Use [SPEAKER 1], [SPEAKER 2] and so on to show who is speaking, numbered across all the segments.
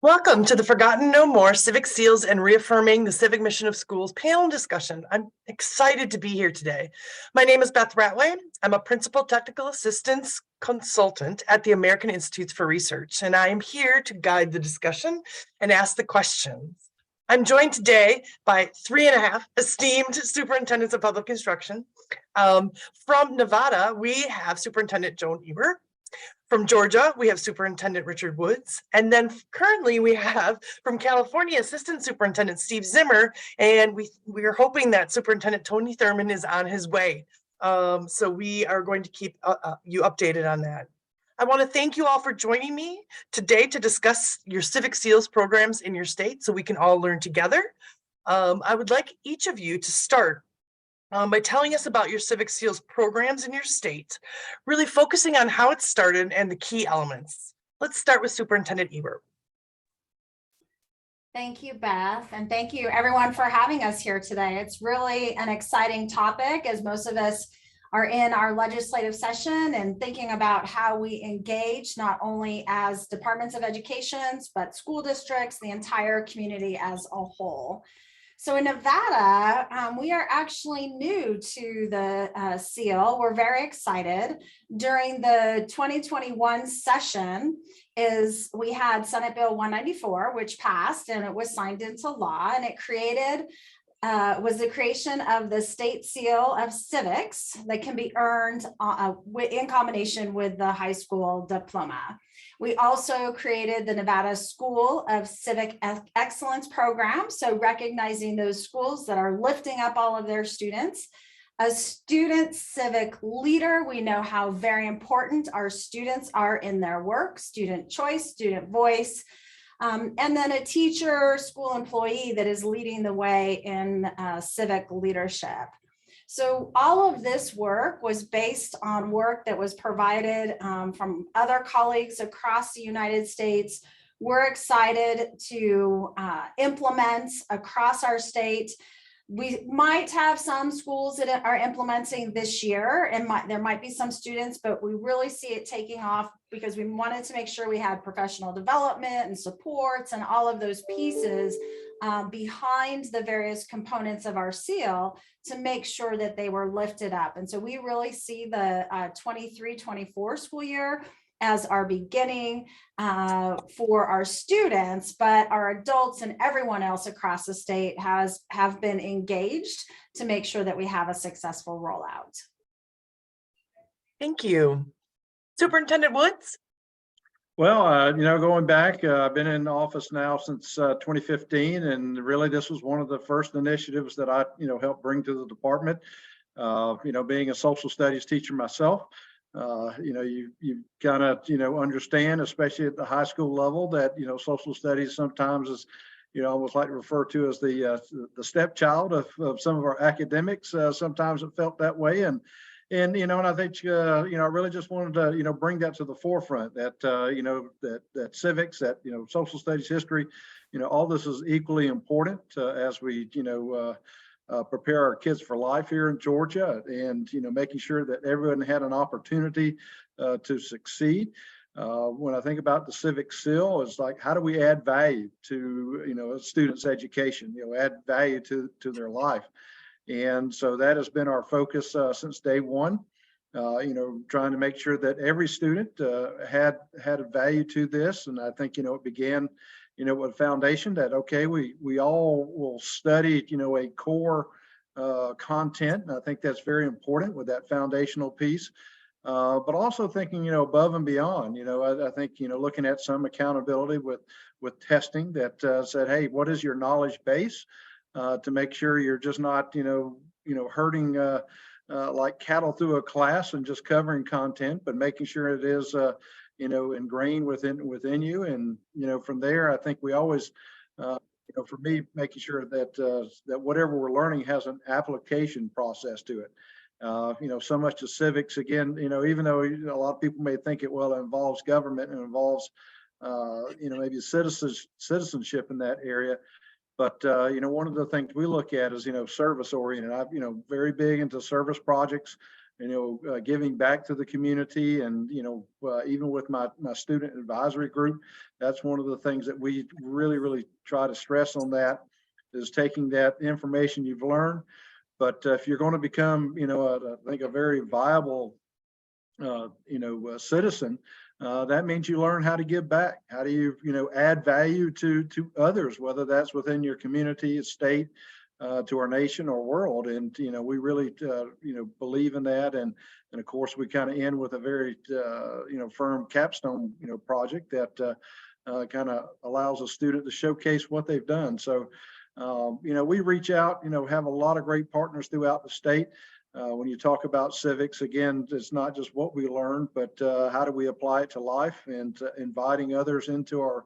[SPEAKER 1] Welcome to the Forgotten No More Civic Seals and Reaffirming the Civic Mission of Schools panel discussion. I'm excited to be here today. My name is Beth Ratway. I'm a Principal Technical Assistance Consultant at the American Institutes for Research, and I am here to guide the discussion and ask the questions. I'm joined today by 3.5 esteemed superintendents of public instruction. From Nevada, we have Superintendent Jhone Ebert. From Georgia, we have Superintendent Richard Woods. And then currently we have from California, Assistant Superintendent Steve Zimmer. And we are hoping that Superintendent Tony Thurmond is on his way. So we are going to keep you updated on that. I want to thank you all for joining me today to discuss your Civic Seals programs in your state so we can all learn together. I would like each of you to start by telling us about your Civic Seals programs in your state, really focusing on how it started and the key elements. Let's start with Superintendent Ebert.
[SPEAKER 2] Thank you, Beth, and thank you everyone for having us here today. It's really an exciting topic as most of us are in our legislative session and thinking about how we engage not only as departments of education, but school districts, the entire community as a whole. So in Nevada, we are actually new to the seal. We're very excited. During the 2021 session we had Senate Bill 194, which passed and it was signed into law, and it created was the creation of the state seal of civics that can be earned in combination with the high school diploma. We also created the Nevada School of Civic Excellence program, so recognizing those schools that are lifting up all of their students. A student civic leader, we know how very important our students are in their work, student choice, student voice. And then a teacher, school employee that is leading the way in civic leadership. So all of this work was based on work that was provided from other colleagues across the United States. We're excited to implement across our state. We might have some schools that are implementing this year, and there might be some students, but we really see it taking off because we wanted to make sure we had professional development and supports and all of those pieces behind the various components of our seal to make sure that they were lifted up. And so we really see the 23-24 school year as our beginning for our students, but our adults and everyone else across the state have been engaged to make sure that we have a successful rollout.
[SPEAKER 1] Thank you. Superintendent Woods?
[SPEAKER 3] Well, going back, I've been in office now since 2015, and really this was one of the first initiatives that I, helped bring to the department. Being a social studies teacher myself, you kind of, understand, especially at the high school level, that, social studies sometimes is, almost like to refer to as the stepchild of some of our academics. Sometimes it felt that way. And I think, I really just wanted to, bring that to the forefront that, that civics, that, social studies, history, all this is equally important as we, prepare our kids for life here in Georgia, and, making sure that everyone had an opportunity to succeed. When I think about the civic seal, it's like, how do we add value to, a student's education, add value to their life? And so that has been our focus since day one, trying to make sure that every student had a value to this. And I think, it began, with a foundation that, okay, we all will study, a core content. And I think that's very important with that foundational piece. But also thinking, above and beyond, I think, looking at some accountability with testing that said, hey, what is your knowledge base? To make sure you're just not, herding like cattle through a class and just covering content, but making sure it is, ingrained within you. And, from there, I think we always, for me, making sure that that whatever we're learning has an application process to it. So much of civics, again, even though a lot of people may think it involves government and involves, maybe citizenship in that area. But, one of the things we look at is, service oriented. I'm, very big into service projects. giving back to the community. And, even with my student advisory group, that's one of the things that we really, really try to stress on, that is taking that information you've learned. But if you're going to become, I think a very viable, citizen, that means you learn how to give back. How do you, add value to others, whether that's within your community, state, to our nation or world. And, we really, believe in that. And of course, we kind of end with a very, firm capstone, project that kind of allows a student to showcase what they've done. So, we reach out, have a lot of great partners throughout the state. When you talk about civics, again, it's not just what we learn, but how do we apply it to life, and inviting others into our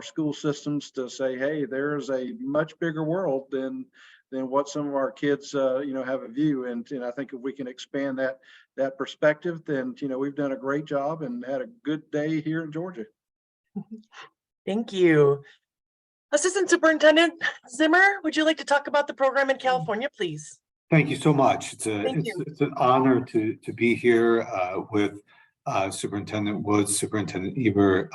[SPEAKER 3] school systems to say, hey, there's a much bigger world than what some of our kids, have a view. And I think if we can expand that perspective, then, we've done a great job and had a good day here in Georgia.
[SPEAKER 1] Thank you. Assistant Superintendent Zimmer, would you like to talk about the program in California, please?
[SPEAKER 4] Thank you so much. It's an honor to be here with Superintendent Woods, Superintendent Ebert.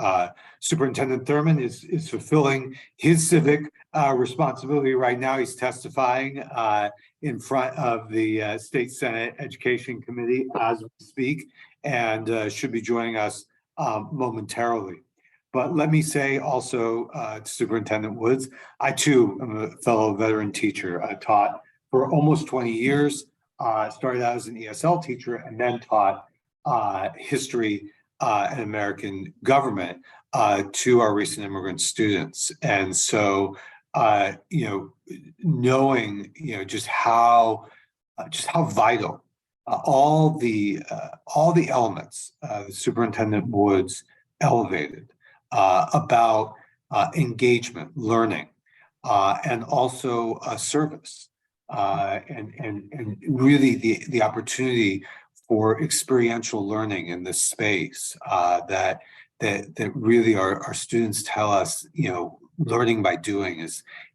[SPEAKER 4] Superintendent Thurmond is fulfilling his civic responsibility right now. He's testifying in front of the State Senate Education Committee as we speak, and should be joining us momentarily. But let me say also to Superintendent Woods, I too am a fellow veteran teacher. I taught for almost 20 years, started out as an ESL teacher and then taught history and American government to our recent immigrant students. And so, knowing, just how vital all the elements that Superintendent Woods elevated about engagement, learning, and also really the opportunity for experiential learning in this space that really our students tell us, learning by doing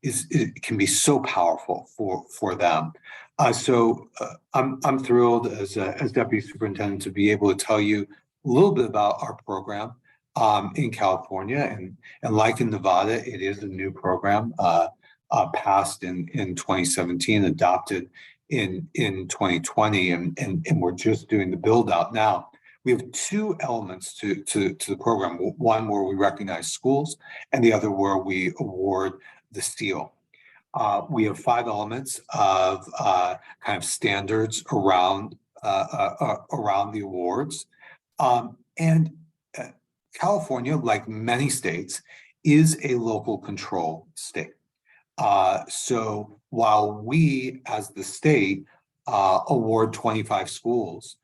[SPEAKER 4] it can be so powerful for them. So I'm thrilled as Deputy Superintendent to be able to tell you a little bit about our program in California, and like in Nevada, it is a new program passed in 2017, adopted in 2020, and we're just doing the build out now. We have two elements to the program. One where we recognize schools, and the other where we award the seal. We have 5 elements of kind of standards around the awards, and California, like many states, is a local control state. So while we, as the state, award 25 schools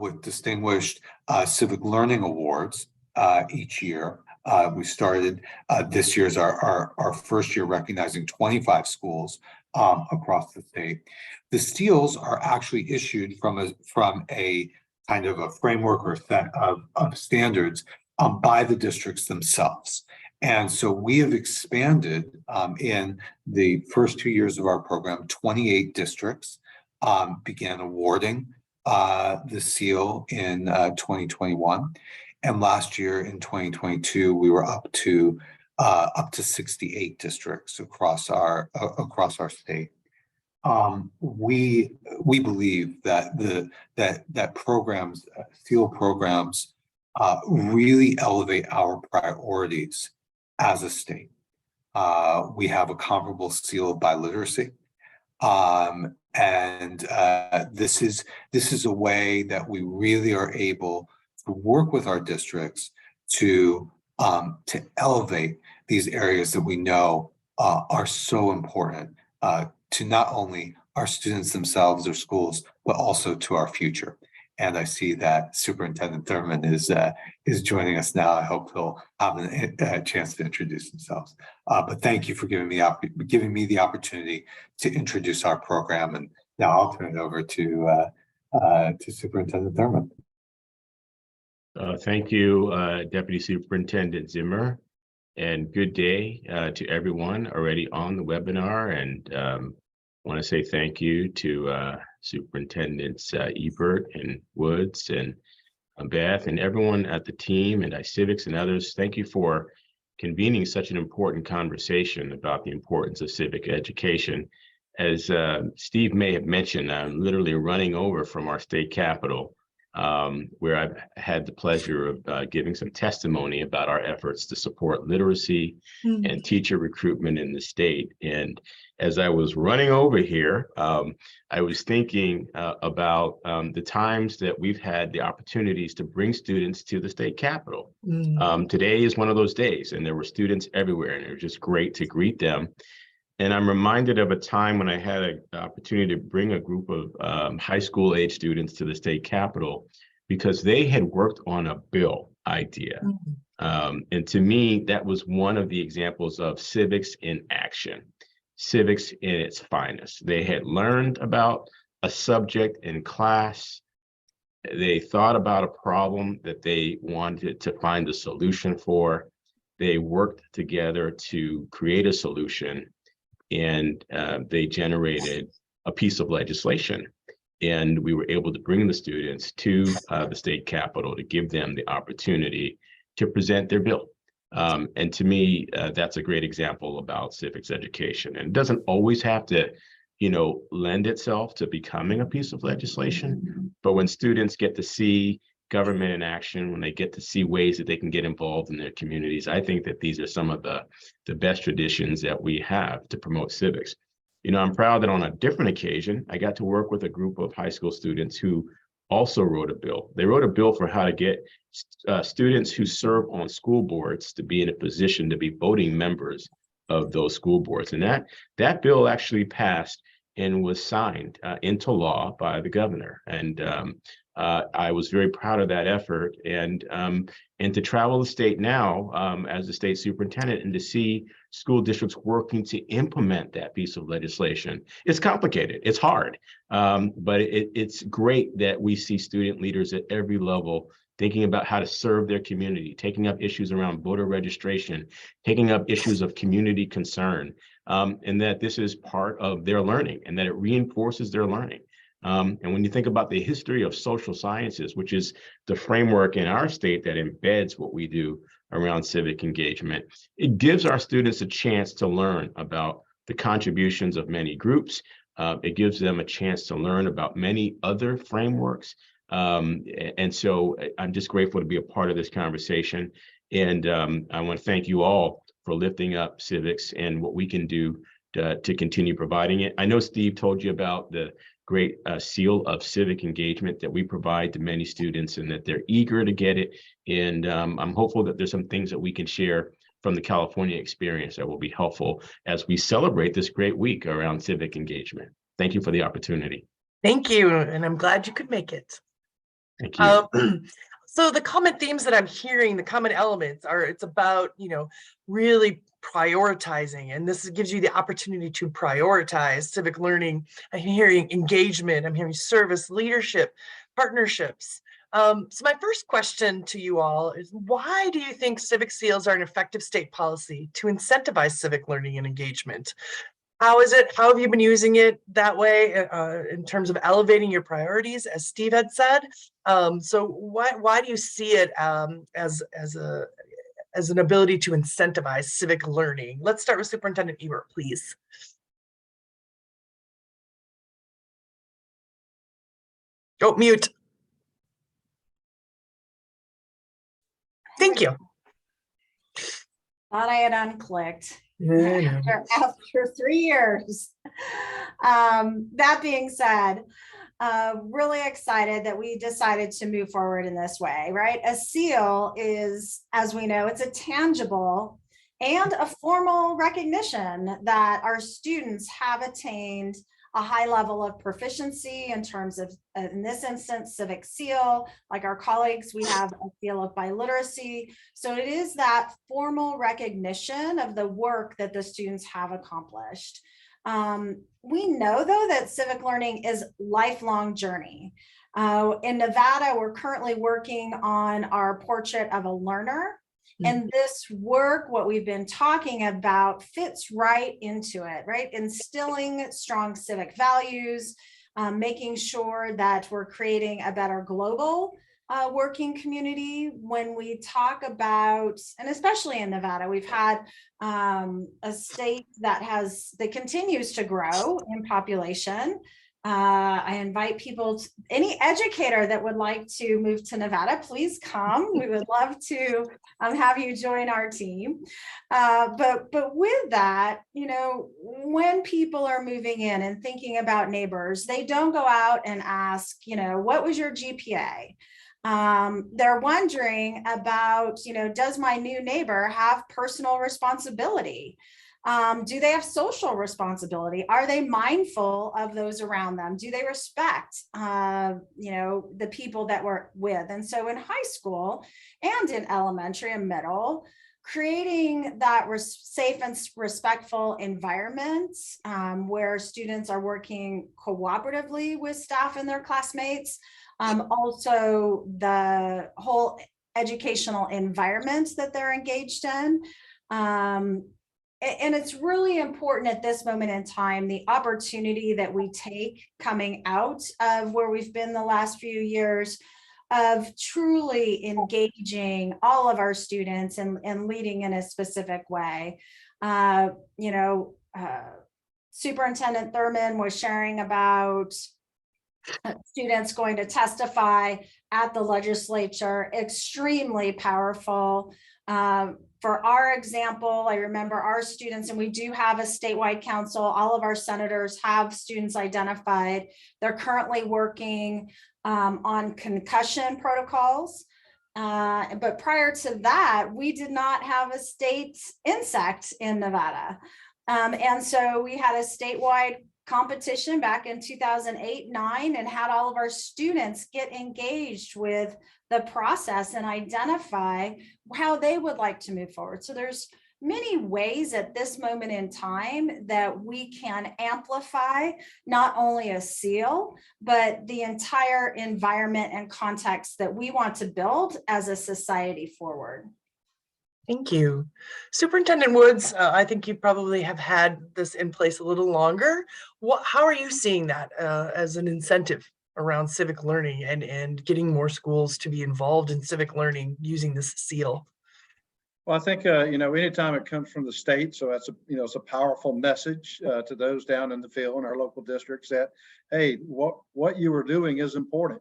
[SPEAKER 4] with distinguished civic learning awards each year, we started this year's our first year recognizing 25 schools across the state. The seals are actually issued from a kind of a framework or set of standards by the districts themselves. And so we have expanded in the first 2 years of our program, 28 districts began awarding the seal in 2021. And last year in 2022, we were up to 68 districts across our state. We believe that programs, seal programs, really elevate our priorities as a state. We have a comparable seal of biliteracy, and this is a way that we really are able to work with our districts to elevate these areas that we know are so important to not only our students themselves, their schools, but also to our future. And I see that Superintendent Thurmond is joining us now. I hope he'll have a chance to introduce themselves. But thank you for giving me the opportunity to introduce our program. And now I'll turn it over to Superintendent Thurmond.
[SPEAKER 5] Thank you, Deputy Superintendent Zimmer, and good day to everyone already on the webinar. And want to say thank you to Superintendents Ebert and Woods and Beth and everyone at the team and Civics and others. Thank you for convening such an important conversation about the importance of civic education. As Steve may have mentioned, I'm literally running over from our state capitol, where I've had the pleasure of giving some testimony about our efforts to support literacy and teacher recruitment in the state. And as I was running over here, I was thinking about the times that we've had the opportunities to bring students to the state capitol. Today is one of those days, and there were students everywhere, and it was just great to greet them. And I'm reminded of a time when I had an opportunity to bring a group of high school age students to the state capitol because they had worked on a bill idea. And to me, that was one of the examples of civics in action, civics in its finest. They had learned about a subject in class. They thought about a problem that they wanted to find a solution for. They worked together to create a solution, and they generated a piece of legislation. And we were able to bring the students to the state capitol to give them the opportunity to present their bill. And to me, that's a great example about civics education. And it doesn't always have to, lend itself to becoming a piece of legislation. But when students get to see government in action, when they get to see ways that they can get involved in their communities, I think that these are some of the best traditions that we have to promote civics. I'm proud that on a different occasion, I got to work with a group of high school students who also wrote a bill. They wrote a bill for how to get students who serve on school boards to be in a position to be voting members of those school boards. And that bill actually passed and was signed into law by the governor. And I was very proud of that effort, and to travel the state now as the state superintendent and to see school districts working to implement that piece of legislation. It's complicated, it's hard, but it's great that we see student leaders at every level thinking about how to serve their community, taking up issues around voter registration, taking up issues of community concern, and that this is part of their learning and that it reinforces their learning. And when you think about the history of social sciences, which is the framework in our state that embeds what we do around civic engagement, it gives our students a chance to learn about the contributions of many groups. It gives them a chance to learn about many other frameworks. And so I'm just grateful to be a part of this conversation. And I want to thank you all for lifting up civics and what we can do to continue providing it. I know Steve told you about the great seal of civic engagement that we provide to many students and that they're eager to get it. And I'm hopeful that there's some things that we can share from the California experience that will be helpful as we celebrate this great week around civic engagement. Thank you for the opportunity.
[SPEAKER 1] Thank you. And I'm glad you could make it.
[SPEAKER 5] Thank you.
[SPEAKER 1] So the common themes that I'm hearing, the common elements are, it's about, really prioritizing, and this gives you the opportunity to prioritize civic learning. I'm hearing engagement, I'm hearing service, leadership, partnerships. So my first question to you all is, why do you think civic seals are an effective state policy to incentivize civic learning and engagement? How have you been using it that way in terms of elevating your priorities, as Steve had said? So why do you see it as an ability to incentivize civic learning? Let's start with Superintendent Ebert, please. Oh, mute. Thank you.
[SPEAKER 2] Thought I had unclicked. After 3 years. That being said, really excited that we decided to move forward in this way, right? A seal is, as we know, it's a tangible and a formal recognition that our students have attained a high level of proficiency in terms of, in this instance, civic seal. Like our colleagues, we have a seal of biliteracy. So it is that formal recognition of the work that the students have accomplished. We know, though, that civic learning is a lifelong journey. In Nevada, we're currently working on our portrait of a learner. And this work, what we've been talking about, fits right into it, right? Instilling strong civic values, making sure that we're creating a better global working community. When we talk about, and especially in Nevada, we've had a state that continues to grow in population. I invite people, any educator that would like to move to Nevada, please come. We would love to have you join our team. But with that, you know, when people are moving in and thinking about neighbors, they don't go out and ask, you know, what was your GPA? They're wondering about, you know, does my new neighbor have personal responsibility? Do they have social responsibility? Are they mindful of those around them? Do they respect, you know, the people that we're with? And so in high school and in elementary and middle, creating that safe and respectful environment where students are working cooperatively with staff and their classmates. Also the whole educational environment that they're engaged in. And it's really important at this moment in time, the opportunity that we take coming out of where we've been the last few years of truly engaging all of our students and leading in a specific way. You know, Superintendent Thurmond was sharing about students going to testify at the legislature, extremely powerful. For our example, I remember our students, and we do have a statewide council, all of our senators have students identified. They're currently working on concussion protocols. But prior to that, we did not have a state insect in Nevada. And so we had a statewide competition back in 2008-9 and had all of our students get engaged with the process and identify how they would like to move forward. So there's many ways at this moment in time that we can amplify not only a seal, but the entire environment and context that we want to build as a society forward.
[SPEAKER 1] Thank you. Superintendent Woods, I think you probably have had this in place a little longer. How are you seeing that as an incentive around civic learning and getting more schools to be involved in civic learning using this seal?
[SPEAKER 3] Well, I think, you know, anytime it comes from the state, so that's it's a powerful message to those down in the field in our local districts that, hey, what you are doing is important.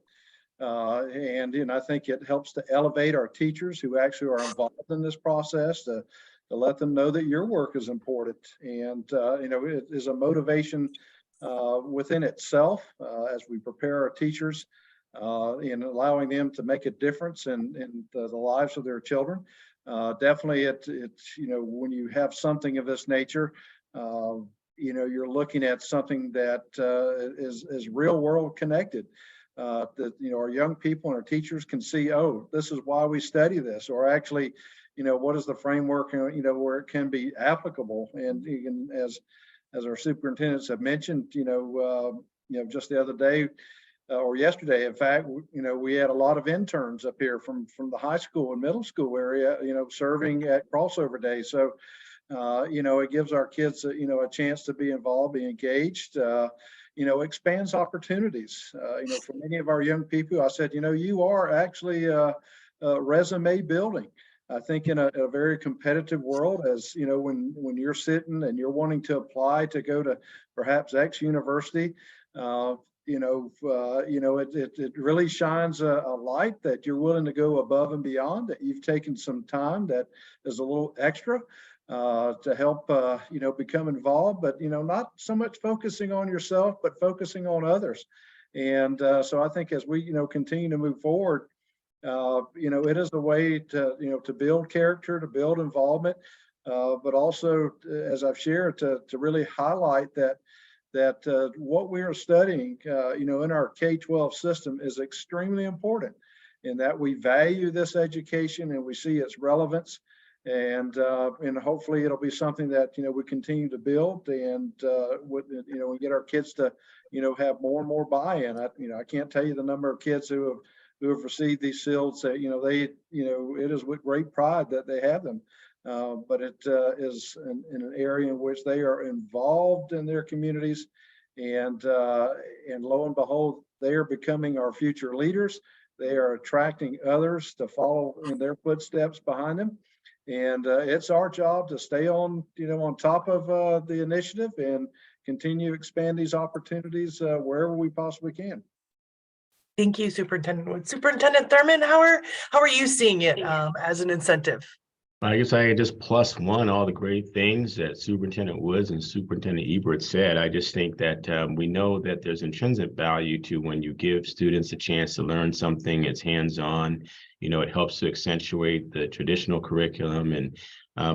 [SPEAKER 3] And I think it helps to elevate our teachers who actually are involved in this process to let them know that your work is important. And, it is a motivation within itself as we prepare our teachers in allowing them to make a difference in the lives of their children. Definitely it's, when you have something of this nature, you're looking at something that is real world connected. That our young people and our teachers can see, oh, this is why we study this, or actually, what is the framework, where it can be applicable. And even as our superintendents have mentioned, just the other day or yesterday, in fact, we had a lot of interns up here from the high school and middle school area, serving at crossover day. So, it gives our kids, a chance to be involved, be engaged. Expands opportunities. For many of our young people, I said, you are actually resume building. I think in a very competitive world, as when you're sitting and you're wanting to apply to go to perhaps X university, it really shines a light that you're willing to go above and beyond, that you've taken some time that is a little extra to help, become involved, but, not so much focusing on yourself, but focusing on others. And so I think as we, continue to move forward, it is a way to, to build character, to build involvement, but also, as I've shared, to really highlight that what we are studying, in our K-12 system is extremely important, in that we value this education and we see its relevance. And hopefully it'll be something that, we continue to build and, we get our kids to, have more and more buy-in. I can't tell you the number of kids who have received these seals that, it is with great pride that they have them. But it is in an area in which they are involved in their communities And lo and behold, they are becoming our future leaders. They are attracting others to follow in their footsteps behind them. And it's our job to stay on, on top of the initiative and continue to expand these opportunities wherever we possibly can.
[SPEAKER 1] Thank you, Superintendent Wood. Superintendent Thurmond, how are you seeing it as an incentive?
[SPEAKER 5] I guess I just plus one all the great things that Superintendent Woods and Superintendent Ebert said. I just think that we know that there's intrinsic value to when you give students a chance to learn something. It's hands-on. It helps to accentuate the traditional curriculum. And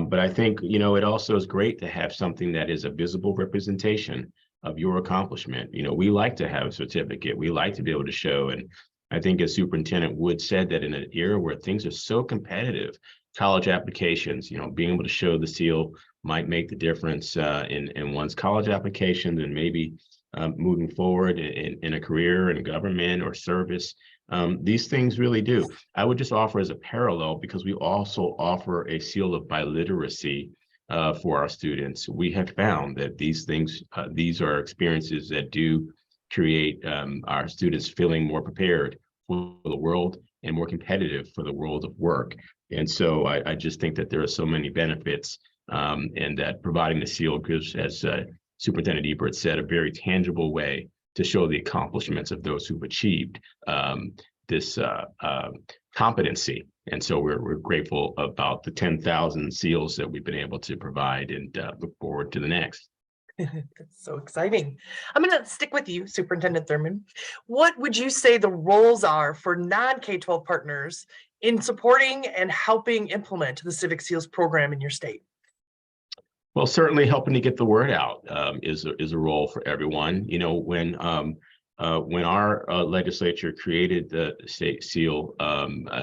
[SPEAKER 5] but I think it also is great to have something that is a visible representation of your accomplishment. We like to have a certificate. We like to be able to show. And I think as Superintendent Wood said, that in an era where things are so competitive, college applications, being able to show the seal might make the difference in one's college applications and maybe moving forward in a career in government or service. These things really do. I would just offer as a parallel, because we also offer a seal of biliteracy for our students. We have found that these things, these are experiences that do create our students feeling more prepared for the world and more competitive for the world of work. And so I just think that there are so many benefits, and that providing the seal gives, as Superintendent Ebert said, a very tangible way to show the accomplishments of those who've achieved this competency. And so we're grateful about the 10,000 seals that we've been able to provide, and look forward to the next.
[SPEAKER 1] That's so exciting. I'm going to stick with you, Superintendent Thurmond. What would you say the roles are for non-K-12 partners in supporting and helping implement the Civic Seals program in your state?
[SPEAKER 5] Well, certainly helping to get the word out is a role for everyone. When our legislature created the state seal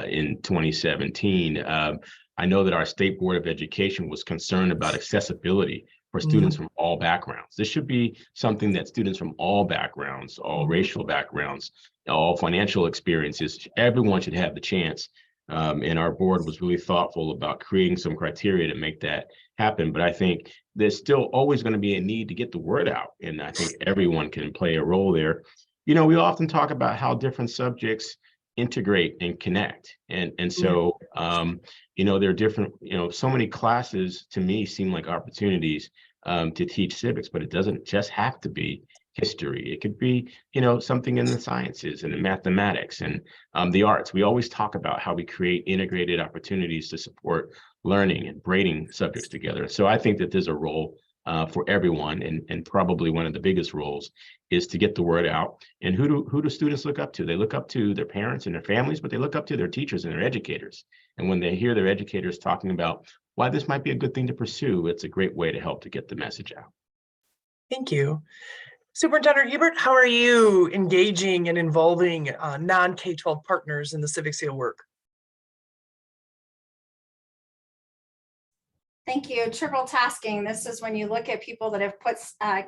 [SPEAKER 5] in 2017, I know that our State Board of Education was concerned about accessibility for students from all backgrounds. This should be something that students from all backgrounds, all racial backgrounds, all financial experiences, everyone should have the chance. And our board was really thoughtful about creating some criteria to make that happen. But I think there's still always going to be a need to get the word out. And I think everyone can play a role there. We often talk about how different subjects integrate and connect. And so, there are different, so many classes to me seem like opportunities to teach civics, but it doesn't just have to be history. It could be, something in the sciences and in mathematics and the arts. We always talk about how we create integrated opportunities to support learning and braiding subjects together. So I think that there's a role for everyone, and probably one of the biggest roles is to get the word out. And who do students look up to? They look up to their parents and their families, but they look up to their teachers and their educators. And when they hear their educators talking about why this might be a good thing to pursue, it's a great way to help to get the message out.
[SPEAKER 1] Thank you. Superintendent Ebert, how are you engaging and involving non-K-12 partners in the Civic Seal work?
[SPEAKER 2] Thank you. Triple tasking. This is when you look at people that have put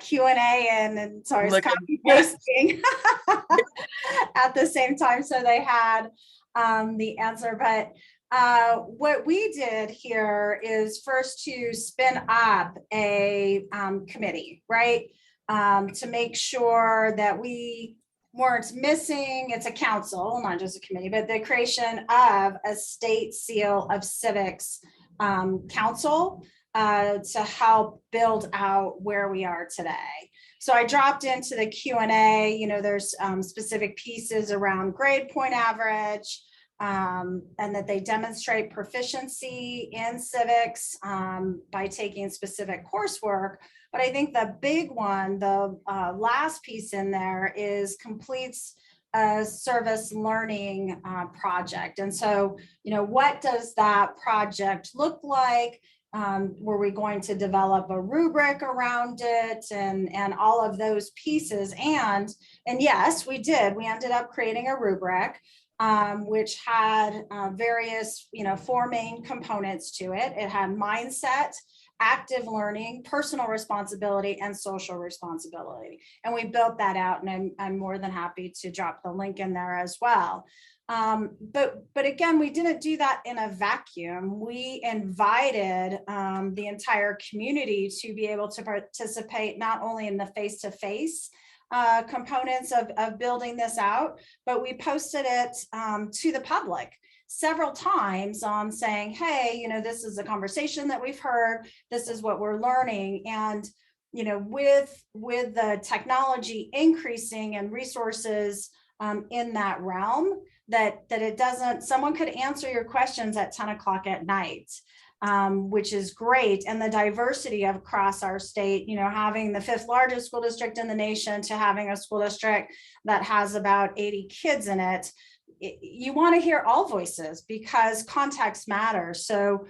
[SPEAKER 2] Q&A in, and so I was copy pasting at the same time, so they had the answer. But what we did here is first to spin up a committee, right? To make sure that we weren't missing, it's a council, not just a committee, but the creation of a state seal of civics council to help build out where we are today. So I dropped into the Q&A, there's specific pieces around grade point average, and that they demonstrate proficiency in civics by taking specific coursework. But I think the big one, the last piece in there, is completes a service learning project. And so, what does that project look like? Were we going to develop a rubric around it and all of those pieces? And yes, we did. We ended up creating a rubric, which had various, 4 main components to it. It had mindset, active learning, personal responsibility, and social responsibility. And we built that out, and I'm more than happy to drop the link in there as well. But again, we didn't do that in a vacuum. We invited the entire community to be able to participate not only in the face-to-face components of building this out, but we posted it to the public several times on saying, hey, this is a conversation that we've heard, this is what we're learning. And with the technology increasing and resources in that realm, that it doesn't, someone could answer your questions at 10 o'clock at night, which is great. And the diversity across our state, having the 5th largest school district in the nation to having a school district that has about 80 kids in it, you want to hear all voices because context matters. So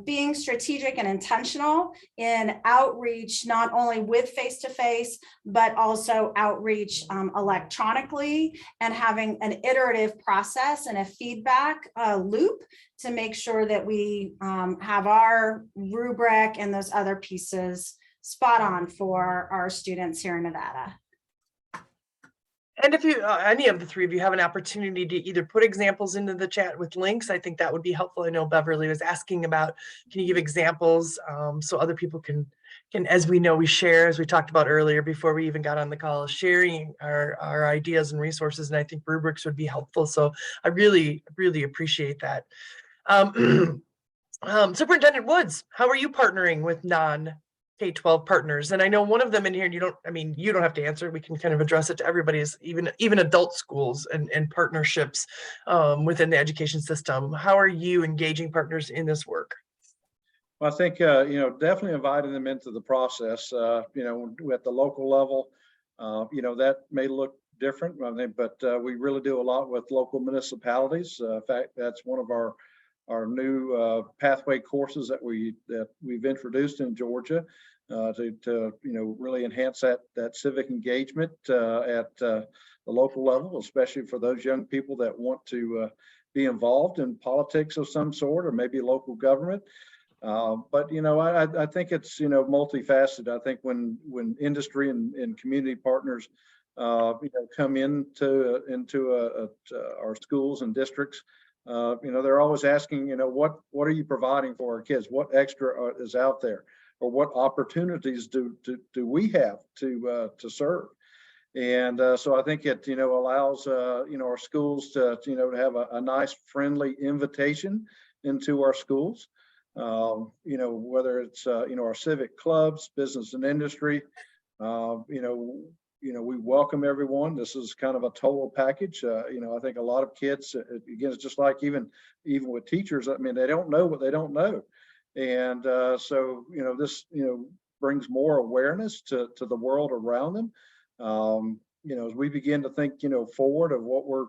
[SPEAKER 2] being strategic and intentional in outreach, not only with face-to-face, but also outreach electronically, and having an iterative process and a feedback loop to make sure that we have our rubric and those other pieces spot on for our students here in Nevada.
[SPEAKER 1] And if you, any of the three of you have an opportunity to either put examples into the chat with links, I think that would be helpful. I know Beverly was asking about, can you give examples so other people can, as we know, we share, as we talked about earlier before we even got on the call, sharing our ideas and resources. And I think rubrics would be helpful. So I really, really appreciate that. Superintendent Woods, how are you partnering with non-K-12 partners? And I know one of them in here, and you don't have to answer. We can kind of address it to everybody's, even adult schools and partnerships within the education system. How are you engaging partners in this work?
[SPEAKER 3] Well, I think, definitely inviting them into the process, at the local level, that may look different, but we really do a lot with local municipalities. In fact, that's one of our new pathway courses that we've introduced in Georgia to really enhance that civic engagement at the local level, especially for those young people that want to be involved in politics of some sort or maybe local government. But I think it's multifaceted. I think when industry and community partners come into our schools and districts, they're always asking, what are you providing for our kids? What extra is out there, or what opportunities do we have to serve? And so I think it allows our schools to have a nice friendly invitation into our schools. Whether it's our civic clubs, business and industry, we welcome everyone. This is kind of a total package. I think a lot of kids, again, it's just like even with teachers, they don't know what they don't know. And so, this, brings more awareness to the world around them. As we begin to think, forward of what we're,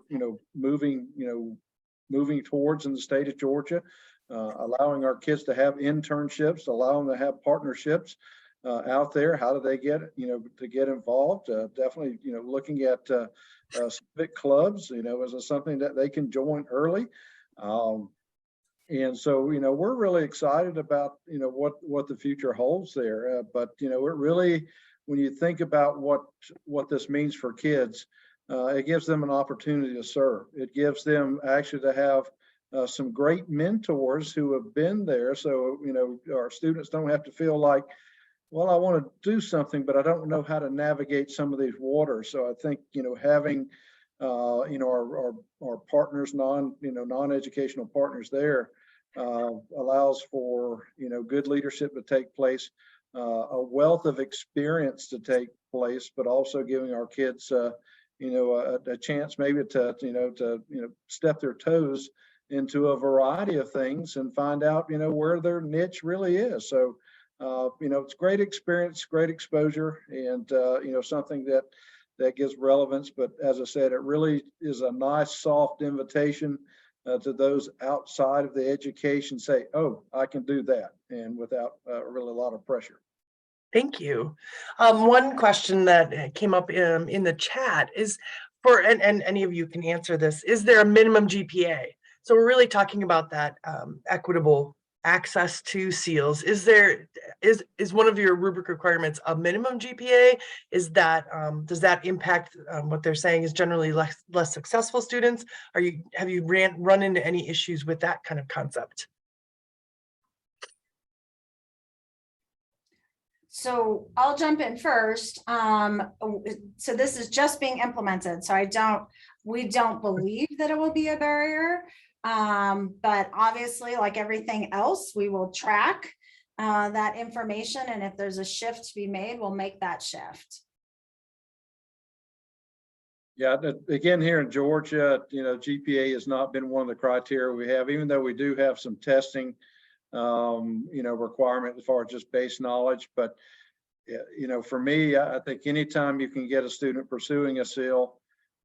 [SPEAKER 3] moving towards in the state of Georgia, allowing our kids to have internships, allowing them to have partnerships out there. How do they get, to get involved? Definitely, looking at civic clubs, as something that they can join early. And so, we're really excited about, what the future holds there. But, it really, when you think about what this means for kids, it gives them an opportunity to serve. It gives them actually to have some great mentors who have been there. So, our students don't have to feel like, well, I want to do something, but I don't know how to navigate some of these waters. So I think, having, our partners, non-educational partners there allows for, good leadership to take place, a wealth of experience to take place, but also giving our kids, a chance maybe to step their toes into a variety of things and find out, where their niche really is. So, it's great experience, great exposure, and, something that gives relevance. But as I said, it really is a nice, soft invitation to those outside of the education say, oh, I can do that, and without really a lot of pressure.
[SPEAKER 1] Thank you. One question that came up in the chat is and any of you can answer this, is there a minimum GPA? So we're really talking about that equitable access to seals? Is one of your rubric requirements a minimum GPA? Is that does that impact what they're saying is generally less successful students? Have you run into any issues with that kind of concept?
[SPEAKER 2] So I'll jump in first. So this is just being implemented. So we don't believe that it will be a barrier. But obviously, like everything else, we will track that information. And if there's a shift to be made, we'll make that shift.
[SPEAKER 3] Yeah, again, here in Georgia, GPA has not been one of the criteria we have, even though we do have some testing requirement as far as just base knowledge. But, for me, I think anytime you can get a student pursuing a SEAL,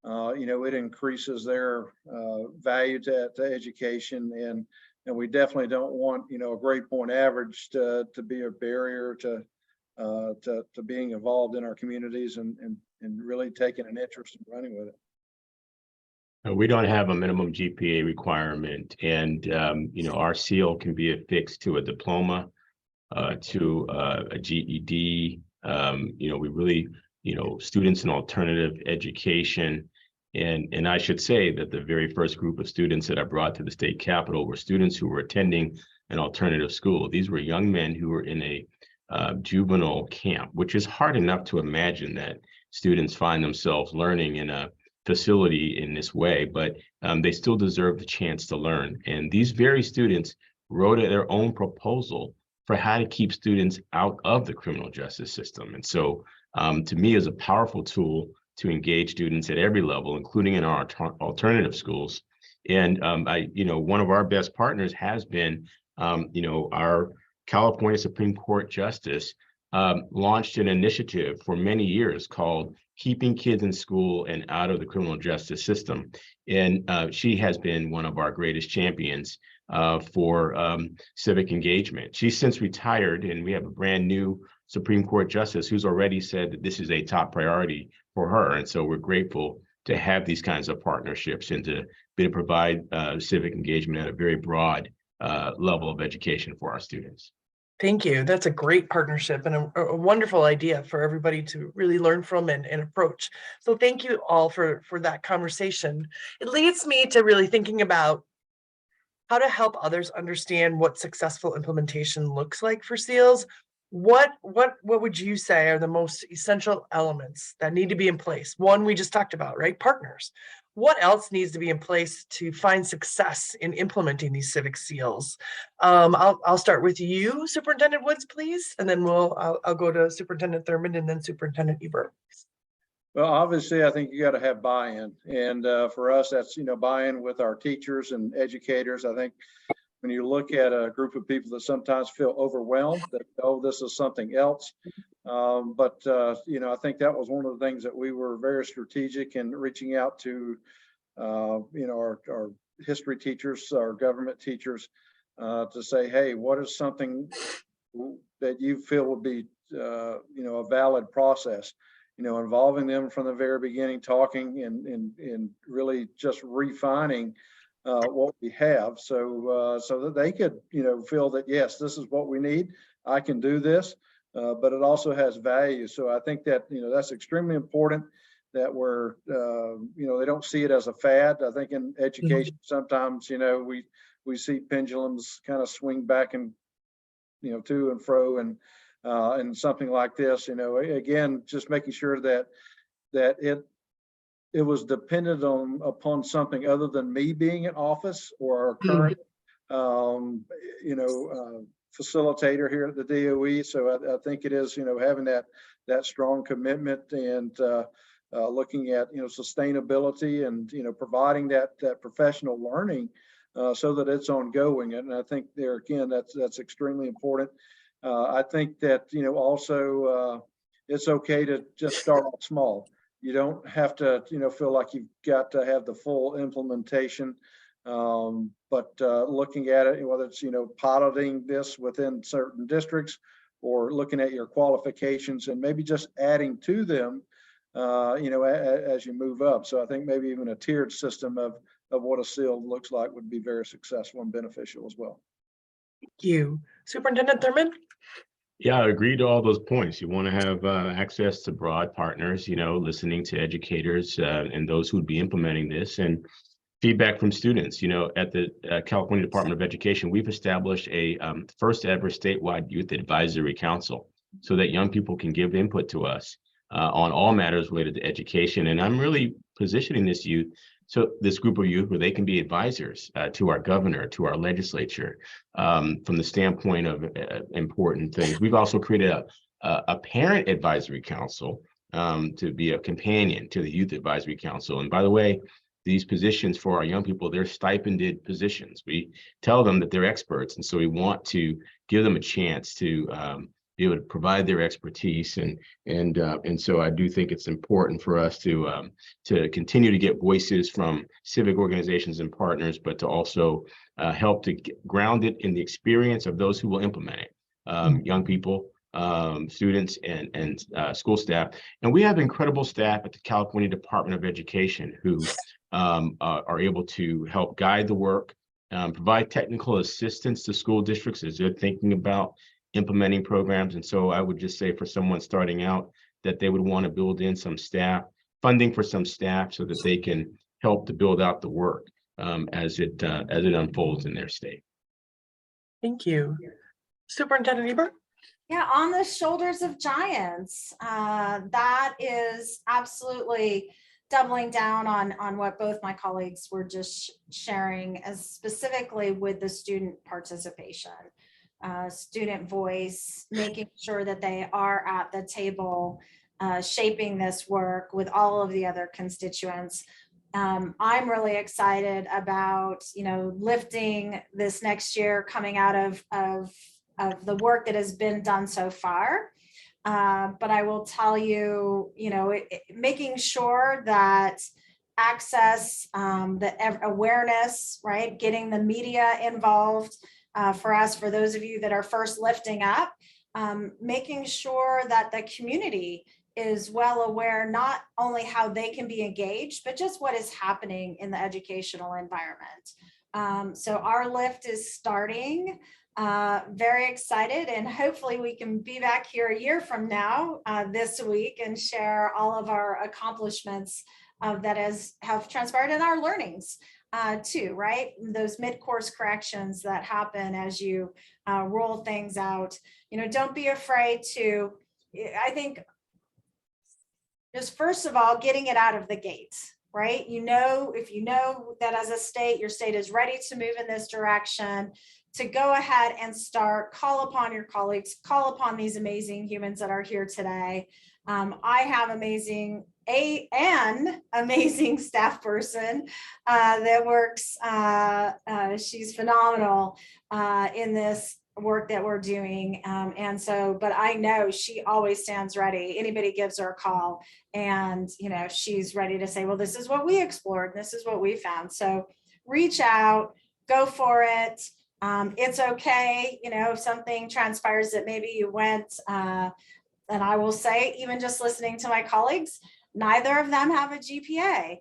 [SPEAKER 3] it increases their value to education. And we definitely don't want, a grade point average to be a barrier to being involved in our communities and really taking an interest in running with it.
[SPEAKER 5] We don't have a minimum GPA requirement, and our seal can be affixed to a diploma, to a GED. We really, students in alternative education, and I should say that the very first group of students that I brought to the state capitol were students who were attending an alternative school. These were young men who were in a juvenile camp, which is hard enough to imagine that students find themselves learning in a facility in this way, but they still deserve the chance to learn. And these very students wrote their own proposal for how to keep students out of the criminal justice system. And so to me, is a powerful tool to engage students at every level, including in our alternative schools. And one of our best partners has been, our California Supreme Court Justice launched an initiative for many years called Keeping Kids in School and Out of the Criminal Justice System. And she has been one of our greatest champions for civic engagement. She's since retired, and we have a brand new Supreme Court Justice who's already said that this is a top priority for her. And so we're grateful to have these kinds of partnerships and to be able to provide civic engagement at a very broad level of education for our students.
[SPEAKER 1] Thank you. That's a great partnership and a wonderful idea for everybody to really learn from and approach. So thank you all for that conversation. It leads me to really thinking about how to help others understand what successful implementation looks like for SEALs. What would you say are the most essential elements that need to be in place? One we just talked about, right? Partners. What else needs to be in place to find success in implementing these civic SEALs? I'll start with you, Superintendent Woods, please, and then I'll go to Superintendent Thurmond and then Superintendent Ebert.
[SPEAKER 3] Well, obviously, I think you got to have buy-in, and for us, that's buy-in with our teachers and educators. I think when you look at a group of people that sometimes feel overwhelmed, that this is something else. But I think that was one of the things that we were very strategic in reaching out to, our history teachers, our government teachers, to say, hey, what is something that you feel would be, a valid process? Involving them from the very beginning, talking and really just refining what we have, so that they could, feel that, yes, this is what we need. I can do this, but it also has value. So I think that, that's extremely important, that we're, they don't see it as a fad. I think in education, sometimes, we see pendulums kind of swing back and, to and fro, and something like this, again, just making sure that it was dependent upon something other than me being in office or our current, facilitator here at the DOE. So I think it is, having that strong commitment and looking at, sustainability and, providing that professional learning so that it's ongoing. And I think there again, that's extremely important. I think that, also it's okay to just start off small. You don't have to, feel like you've got to have the full implementation, but looking at it, whether it's, piloting this within certain districts or looking at your qualifications and maybe just adding to them, as you move up. So I think maybe even a tiered system of what a SEAL looks like would be very successful and beneficial as well.
[SPEAKER 1] Thank you. Superintendent Thurmond?
[SPEAKER 5] Yeah, I agree to all those points. You want to have access to broad partners, listening to educators and those who would be implementing this, and feedback from students. At the California Department of Education, we've established a first ever statewide youth advisory council so that young people can give input to us on all matters related to education. And I'm really positioning this group of youth where they can be advisors to our governor, to our legislature, from the standpoint of important things. We've also created a parent advisory council to be a companion to the youth advisory council. And by the way, these positions for our young people, they're stipended positions. We tell them that they're experts, and so we want to give them a chance to be able to provide their expertise, and so I do think it's important for us to continue to get voices from civic organizations and partners, but to also help to ground it in the experience of those who will implement it, young people, students, and school staff. And we have incredible staff at the California Department of Education who are able to help guide the work, provide technical assistance to school districts as they're thinking about implementing programs. And so I would just say for someone starting out that they would want to build in some funding for some staff so that they can help to build out the work as it unfolds in their state.
[SPEAKER 1] Thank you. Superintendent Ebert?
[SPEAKER 2] Yeah, on the shoulders of giants. That is absolutely doubling down on what both my colleagues were just sharing, as specifically with the student participation, student voice, making sure that they are at the table, shaping this work with all of the other constituents. I'm really excited about, lifting this next year coming out of the work that has been done so far. But I will tell you, making sure that access, the awareness, right, getting the media involved for us, for those of you that are first lifting up, making sure that the community is well aware, not only how they can be engaged, but just what is happening in the educational environment. So our lift is starting. Very excited, and hopefully we can be back here a year from now this week and share all of our accomplishments that have transpired in our learnings too, right? Those mid-course corrections that happen as you roll things out. Don't be afraid to, I think, just first of all, getting it out of the gates, right? If you know that as a state, your state is ready to move in this direction, to go ahead and call upon your colleagues, call upon these amazing humans that are here today. I have amazing staff person that works, she's phenomenal in this work that we're doing. But I know she always stands ready. Anybody gives her a call and, she's ready to say, well, this is what we explored. This is what we found. So reach out, go for it. It's okay, if something transpires that maybe you went, and I will say, even just listening to my colleagues, neither of them have a GPA.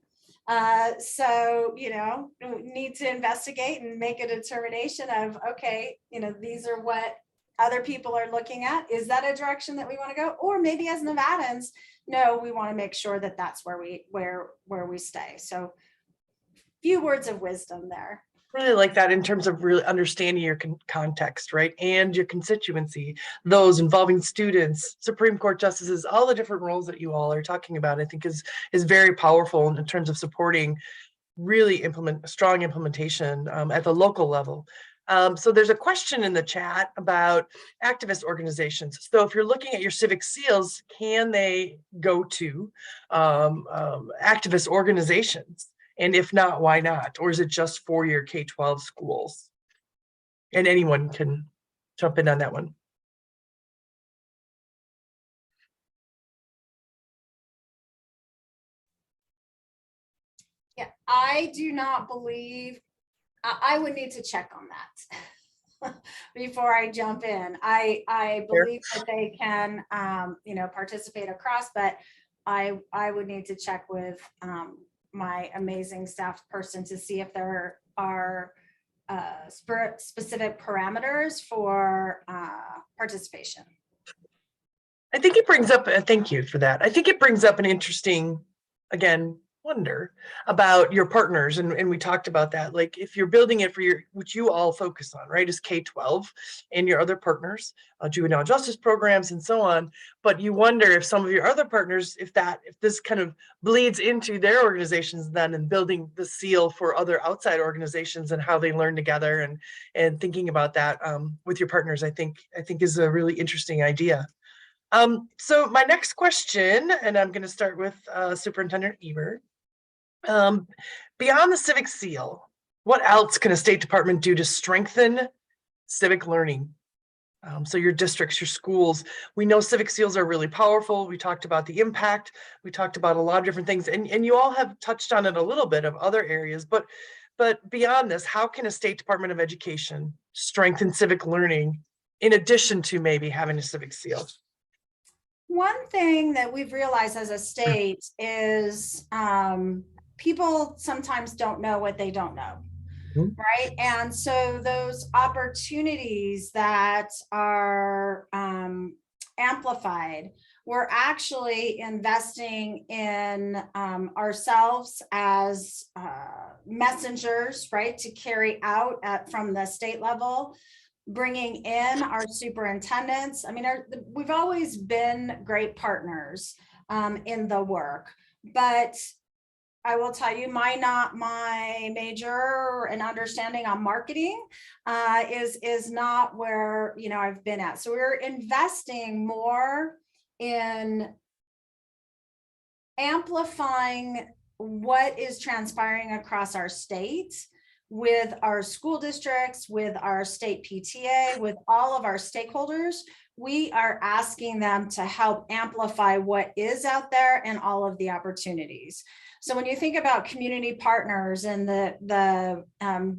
[SPEAKER 2] So, need to investigate and make a determination of, okay, these are what other people are looking at. Is that a direction that we want to go? Or maybe as Nevadans, no, we want to make sure that that's where we stay. So few words of wisdom there.
[SPEAKER 1] Really like that in terms of really understanding your context, right? And your constituency, those involving students, Supreme Court justices, all the different roles that you all are talking about, I think is very powerful in terms of supporting really strong implementation at the local level. So there's a question in the chat about activist organizations. So if you're looking at your civic seals, can they go to activist organizations? And if not, why not? Or is it just for your K-12 schools? And anyone can jump in on that one.
[SPEAKER 2] Yeah, I do not believe, I would need to check on that before I jump in. I believe that they can, participate across, but I would need to check with my amazing staff person to see if there are specific parameters for participation.
[SPEAKER 1] I think it brings up, thank you for that. I think it brings up an interesting, again, wonder about your partners. And we talked about that. Like if you're building it for which you all focus on, right, is K-12 and your other partners, juvenile justice programs and so on. But you wonder if some of your other partners, if this kind of bleeds into their organizations then, and building the seal for other outside organizations and how they learn together, and thinking about that with your partners, I think is a really interesting idea. So my next question, and I'm going to start with Superintendent Ebert. Beyond the civic seal, what else can a State Department do to strengthen civic learning? So your districts, your schools, we know civic seals are really powerful. We talked about the impact. We talked about a lot of different things, and you all have touched on it a little bit of other areas, but beyond this, how can a State Department of Education strengthen civic learning in addition to maybe having a civic seal?
[SPEAKER 2] One thing that we've realized as a state is people sometimes don't know what they don't know, right? And so those opportunities that are amplified, we're actually investing in ourselves as messengers, right, to carry out from the state level, bringing in our superintendents. I mean, we've always been great partners in the work, but I will tell you, my major and understanding on marketing is not where I've been at. So we're investing more in amplifying what is transpiring across our state, with our school districts, with our state PTA, with all of our stakeholders. We are asking them to help amplify what is out there and all of the opportunities. So when you think about community partners and the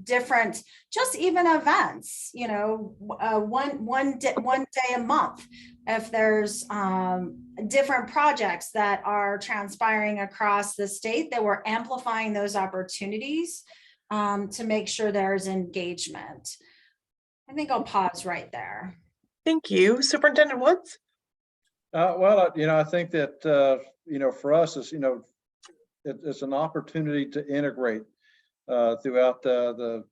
[SPEAKER 2] different, just even events, one day a month, if there's different projects that are transpiring across the state, that we're amplifying those opportunities to make sure there's engagement. I think I'll pause right there.
[SPEAKER 1] Thank you. Superintendent Woods?
[SPEAKER 3] Well, I think that, for us, it's an opportunity to integrate throughout our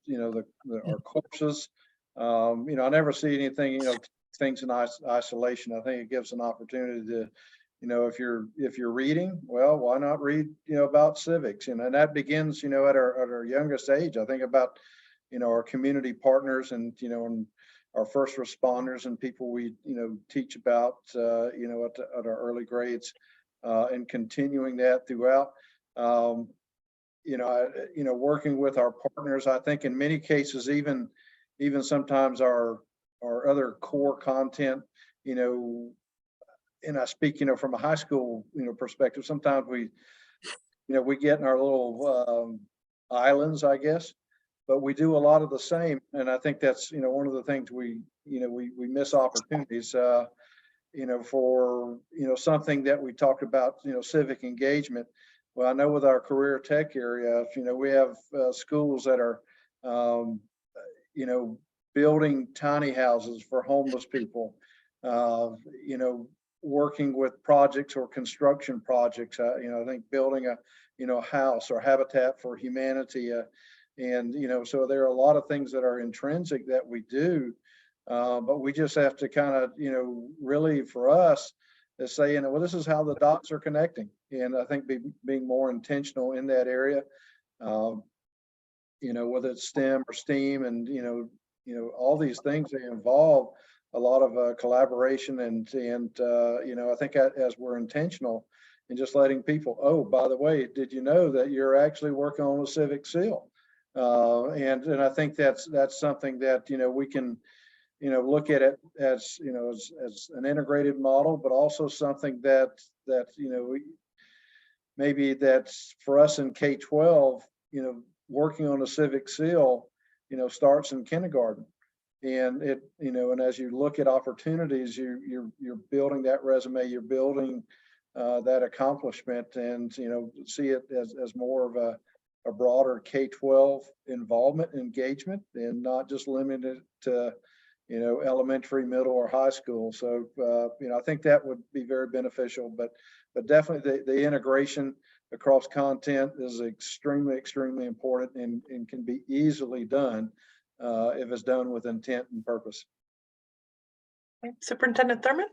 [SPEAKER 3] courses. I never see anything, things in isolation. I think it gives an opportunity to, if you're reading, well, why not read, about civics? And that begins, at our youngest age. I think about, our community partners and, and our first responders and people we, teach about, at our early grades, and continuing that throughout. Working with our partners, I think in many cases, even sometimes our other core content, and I speak, from a high school, perspective, sometimes we get in our little islands, I guess, but we do a lot of the same. And I think that's, one of the things we miss opportunities, for, something that we talked about, civic engagement. Well, I know with our career tech area, we have schools that are, building tiny houses for homeless people, working with projects or construction projects, I think building a house or Habitat for Humanity. And, so there are a lot of things that are intrinsic that we do, but we just have to kind of, really for us is say, well, this is how the dots are connecting. And I think being more intentional in that area, whether it's STEM or STEAM and, all these things, they involve a lot of collaboration and I think as we're intentional in just letting people, oh, by the way, did you know that you're actually working on a civic seal? And I think that's something that, we can, look at it as, as an integrated model, but also something that maybe that's for us in K-12, working on a civic seal, starts in kindergarten. And it, and as you look at opportunities, you're building that resume, you're building that accomplishment, and see it as more of a broader K-12 involvement, engagement, and not just limited to, elementary, middle, or high school. So, I think that would be very beneficial, but definitely the integration across content is extremely, extremely important and can be easily done if it's done with intent and purpose.
[SPEAKER 1] Superintendent Thurmond?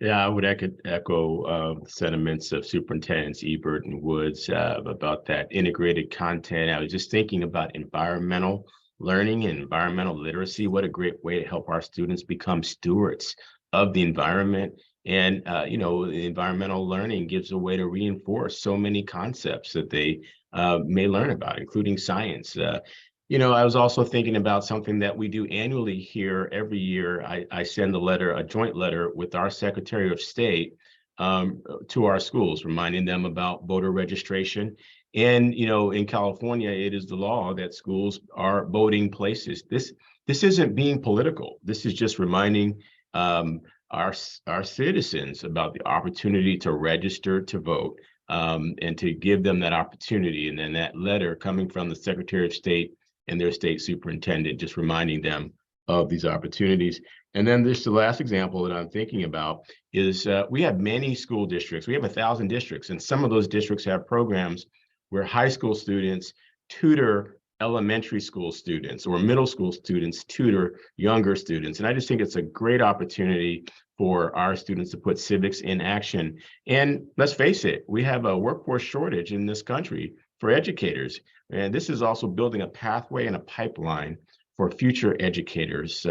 [SPEAKER 5] Yeah, I would echo sentiments of Superintendents Ebert and Woods about that integrated content. I was just thinking about environmental learning and environmental literacy. What a great way to help our students become stewards of the environment. And, environmental learning gives a way to reinforce so many concepts that they may learn about, including science. I was also thinking about something that we do annually here every year. I send a joint letter with our Secretary of State to our schools, reminding them about voter registration. And, in California, it is the law that schools are voting places. This isn't being political. This is just reminding our citizens about the opportunity to register to vote and to give them that opportunity. And then that letter coming from the Secretary of State and their state superintendent, just reminding them of these opportunities. And then this, the last example that I'm thinking about is we have many school districts. We have 1,000 districts, and some of those districts have programs where high school students tutor elementary school students, or middle school students tutor younger students. And I just think it's a great opportunity for our students to put civics in action. And let's face it, we have a workforce shortage in this country for educators. And this is also building a pathway and a pipeline for future educators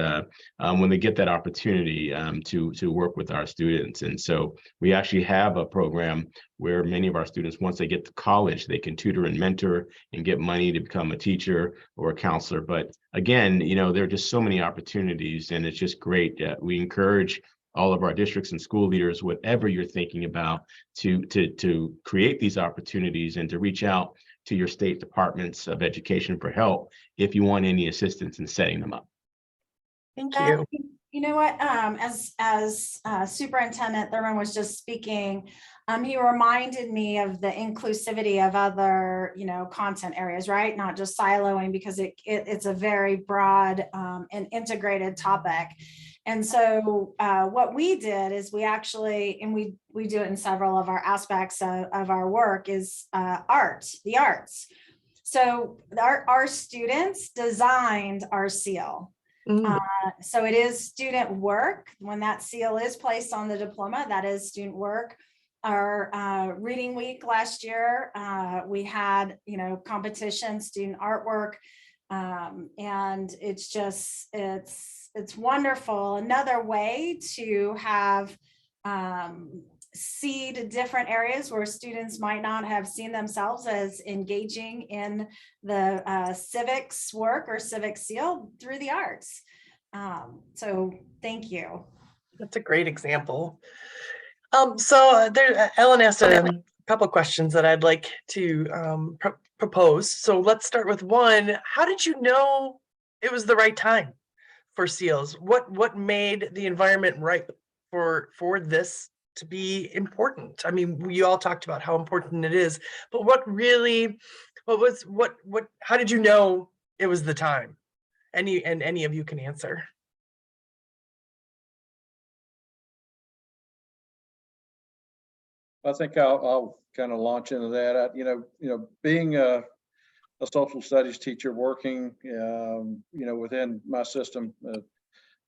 [SPEAKER 5] when they get that opportunity to work with our students. And so we actually have a program where many of our students, once they get to college, they can tutor and mentor and get money to become a teacher or a counselor. But again, there are just so many opportunities, and it's just great. We encourage all of our districts and school leaders, whatever you're thinking about, to create these opportunities and to reach out to your state departments of education for help if you want any assistance in setting them up.
[SPEAKER 1] Thank you.
[SPEAKER 2] You know what, as Superintendent Thurmond was just speaking, he reminded me of the inclusivity of other, content areas, right? Not just siloing, because it's a very broad and integrated topic. And so what we did is we actually, and we do it in several of our aspects of our work, is the arts. So our students designed our seal. So it is student work. When that seal is placed on the diploma, that is student work. Our reading week last year, we had, competition, student artwork. And it's just, it's wonderful. Another way to have seed different areas where students might not have seen themselves as engaging in the civics work or civic seal through the arts. So thank you.
[SPEAKER 1] That's a great example. So Ellen asked a couple of questions that I'd like to propose. So let's start with one. How did you know it was the right time for seals? What made the environment right for this to be important? I mean, you all talked about how important it is, but how did you know it was the time? Any of you can answer.
[SPEAKER 3] I think I'll kind of launch into that. Being a social studies teacher, working, within my system,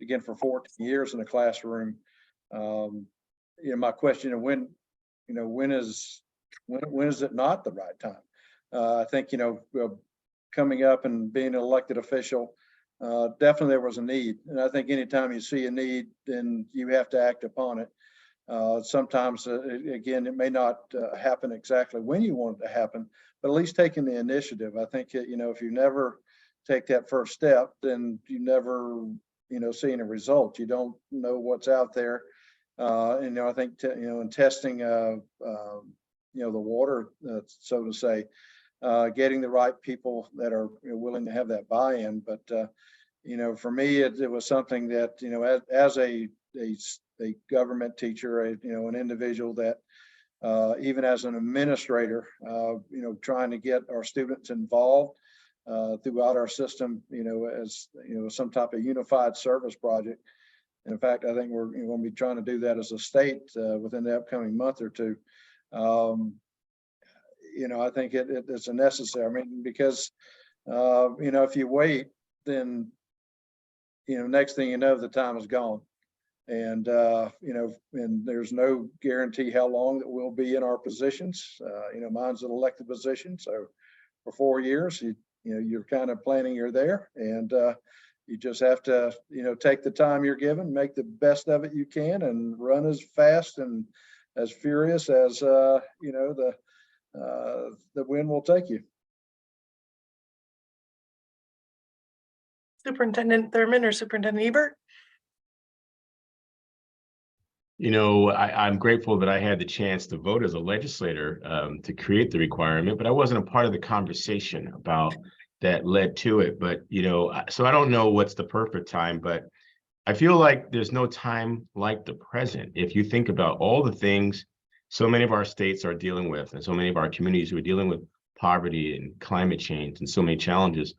[SPEAKER 3] again, for 14 years in the classroom, my question, when is it not the right time? I think, coming up and being an elected official, definitely there was a need. And I think anytime you see a need, then you have to act upon it. Sometimes, again, it may not happen exactly when you want it to happen, but at least taking the initiative. I think, if you never take that first step, then you never, see any results. You don't know what's out there. I think, in testing, the water, so to say, getting the right people that are willing to have that buy-in. But, for me, it was something that, as a government teacher, an individual that even as an administrator, trying to get our students involved throughout our system, as some type of unified service project. And in fact, I think we're going to be trying to do that as a state within the upcoming month or two. I think it's a necessary. I mean, because if you wait, then next thing you know, the time is gone. And and there's no guarantee how long that we'll be in our positions. Mine's an elected position, so for 4 years, you're kind of planning you're there, and you just have to take the time you're given, make the best of it you can, and run as fast and as furious as the wind will take you.
[SPEAKER 1] Superintendent Thurmond or Superintendent Ebert?
[SPEAKER 5] I'm grateful that I had the chance to vote as a legislator to create the requirement, but I wasn't a part of the conversation about that led to it. But, so I don't know what's the perfect time, but I feel like there's no time like the present. If you think about all the things so many of our states are dealing with, and so many of our communities who are dealing with poverty and climate change and so many challenges,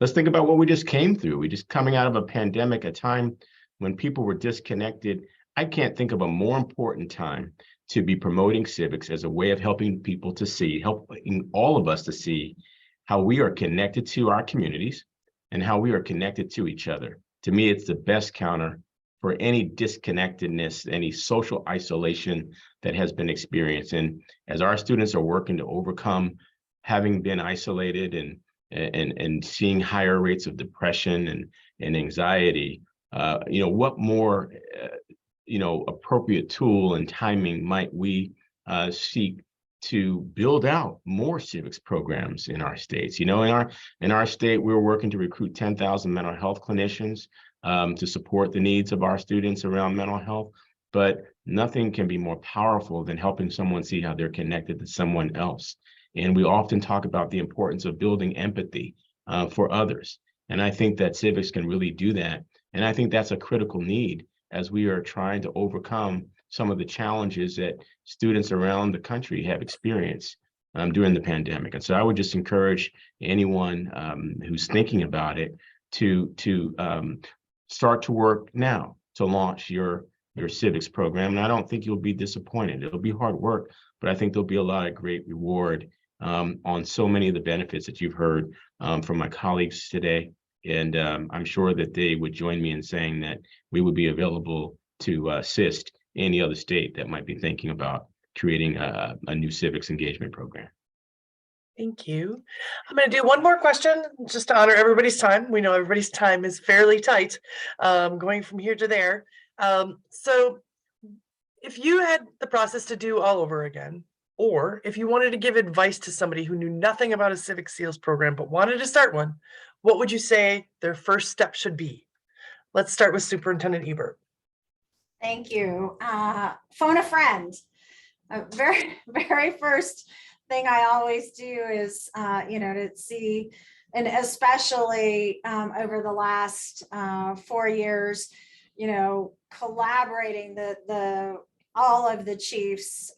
[SPEAKER 5] let's think about what we just came through. We just coming out of a pandemic, a time when people were disconnected. I can't think of a more important time to be promoting civics as a way of helping people to see, helping all of us to see how we are connected to our communities and how we are connected to each other. To me, it's the best counter for any disconnectedness, any social isolation that has been experienced. And as our students are working to overcome having been isolated and seeing higher rates of depression and anxiety, what more appropriate tool and timing might we seek to build out more civics programs in our states? In our state, we're working to recruit 10,000 mental health clinicians to support the needs of our students around mental health. But nothing can be more powerful than helping someone see how they're connected to someone else. And we often talk about the importance of building empathy for others. And I think that civics can really do that. And I think that's a critical need as we are trying to overcome some of the challenges that students around the country have experienced during the pandemic. And so I would just encourage anyone who's thinking about it to start to work now to launch your civics program. And I don't think you'll be disappointed. It'll be hard work, but I think there'll be a lot of great reward on so many of the benefits that you've heard from my colleagues today. And I'm sure that they would join me in saying that we would be available to assist any other state that might be thinking about creating a new civics engagement program.
[SPEAKER 1] Thank you. I'm going to do one more question just to honor everybody's time. We know everybody's time is fairly tight, going from here to there. So if you had the process to do all over again, or if you wanted to give advice to somebody who knew nothing about a Civic SEALs program but wanted to start one, what would you say their first step should be? Let's start with Superintendent Ebert.
[SPEAKER 2] Thank you. Phone a friend. Very, very first thing I always do is, to see, and especially over the last 4 years, collaborating all of the chiefs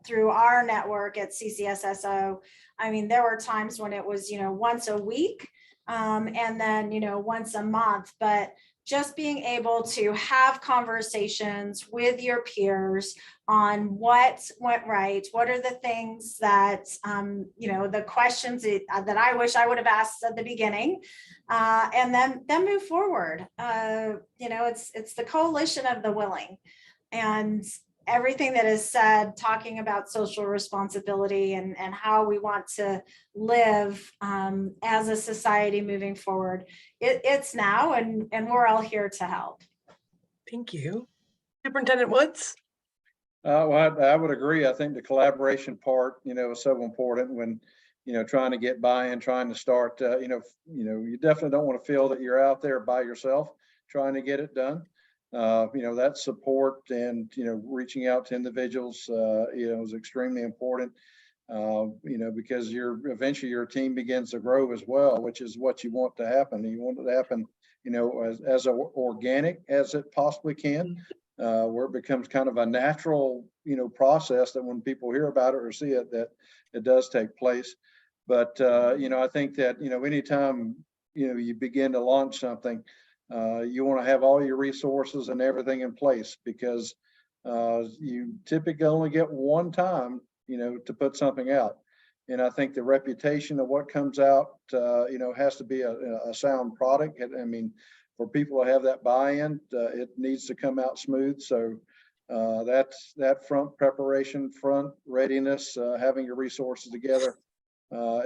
[SPEAKER 2] through our network at CCSSO. I mean, there were times when it was, once a week and then, once a month, but just being able to have conversations with your peers on what went right, what are the things that, the questions that I wish I would have asked at the beginning, and then move forward. It's the coalition of the willing, and everything that is said, talking about social responsibility and how we want to live as a society moving forward. It's now, and we're all here to help.
[SPEAKER 1] Thank you. Superintendent Woods?
[SPEAKER 3] Well, I would agree. I think the collaboration part, is so important when, trying to get buy-in, trying to start, you definitely don't want to feel that you're out there by yourself trying to get it done. That support and, reaching out to individuals, is extremely important, because eventually your team begins to grow as well, which is what you want to happen. You want it to happen, as organic as it possibly can. where it becomes kind of a natural, process that when people hear about it or see it, that it does take place. But, I think that, anytime, you begin to launch something, you want to have all your resources and everything in place, because you typically only get one time, to put something out. And I think the reputation of what comes out, has to be a sound product. I mean, for people to have that buy-in, it needs to come out smooth. So that's that front preparation, front readiness, having your resources together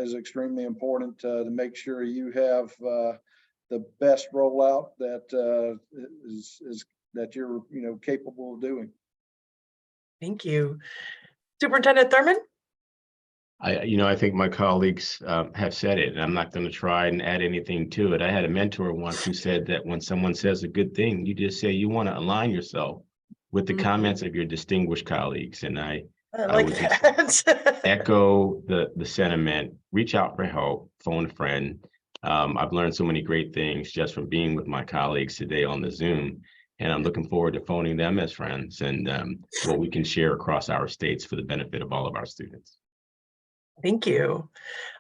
[SPEAKER 3] is extremely important to make sure you have the best rollout that is that you're capable of doing.
[SPEAKER 1] Thank you. Superintendent Thurmond?
[SPEAKER 5] I think my colleagues have said it, and I'm not going to try and add anything to it. I had a mentor once who said that when someone says a good thing, you just say you want to align yourself with the comments of your distinguished colleagues. And I
[SPEAKER 1] like
[SPEAKER 5] would
[SPEAKER 1] that.
[SPEAKER 5] echo the sentiment, reach out for help, phone a friend. I've learned so many great things just from being with my colleagues today on the Zoom, and I'm looking forward to phoning them as friends and what we can share across our states for the benefit of all of our students.
[SPEAKER 1] Thank you.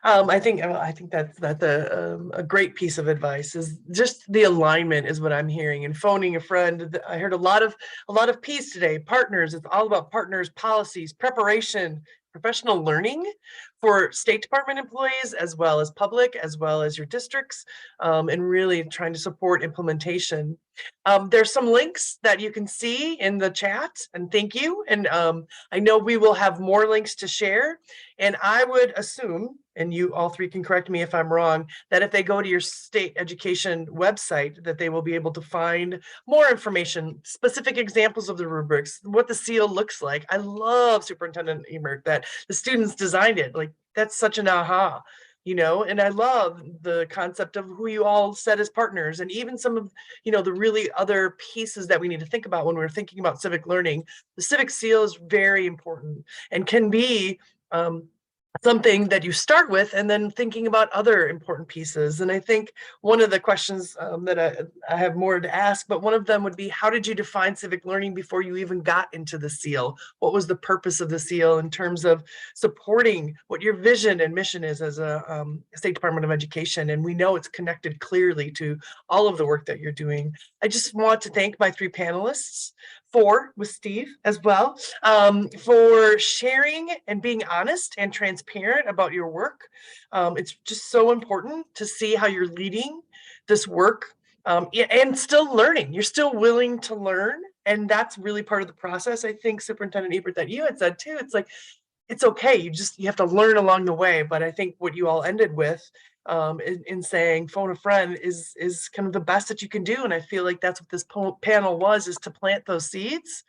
[SPEAKER 1] I think that's a great piece of advice. Is just the alignment is what I'm hearing, and phoning a friend. I heard a lot of P's today. Partners. It's all about partners, policies, preparation, professional learning for State Department employees, as well as public, as well as your districts, and really trying to support implementation. There's some links that you can see in the chat, and thank you. And I know we will have more links to share, and I would assume, and you all three can correct me if I'm wrong, that if they go to your state education website, that they will be able to find more information, specific examples of the rubrics, what the seal looks like. I love Superintendent Ebert that the students designed it. Like, that's such an aha. And I love the concept of who you all set as partners, and even some of, the really other pieces that we need to think about when we're thinking about civic learning. The civic seal is very important and can be something that you start with, and then thinking about other important pieces. And I think one of the questions that I have more to ask, but one of them would be, how did you define civic learning before you even got into the seal? What was the purpose of the seal in terms of supporting what your vision and mission is as a State Department of Education? And we know it's connected clearly to all of the work that you're doing. I just want to thank my three panelists, with Steve as well, for sharing and being honest and transparent about your work. It's just so important to see how you're leading this work and still learning. You're still willing to learn, and that's really part of the process. I think, Superintendent Ebert, that you had said too, it's like, it's okay. You have to learn along the way. But I think what you all ended with in saying phone a friend is kind of the best that you can do. And I feel like that's what this panel was, is to plant those seeds,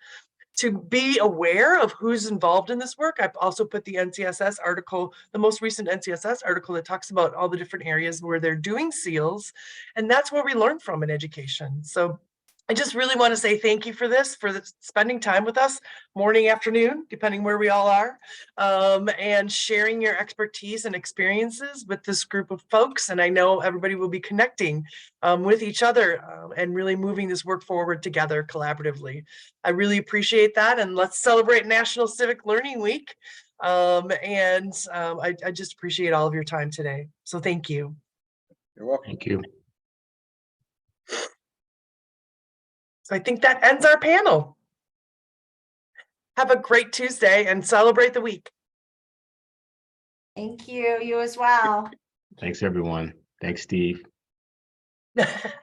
[SPEAKER 1] to be aware of who's involved in this work. I've also put the NCSS article, the most recent NCSS article, that talks about all the different areas where they're doing seals. And that's where we learn from in education. So I just really want to say thank you for spending time with us, morning, afternoon, depending where we all are, and sharing your expertise and experiences with this group of folks. And I know everybody will be connecting with each other and really moving this work forward together collaboratively. I really appreciate that. And let's celebrate National Civic Learning Week. I just appreciate all of your time today. So thank you.
[SPEAKER 3] You're welcome.
[SPEAKER 5] Thank you.
[SPEAKER 1] So I think that ends our panel. Have a great Tuesday and celebrate the week.
[SPEAKER 2] Thank you. You as well.
[SPEAKER 5] Thanks, everyone. Thanks, Steve.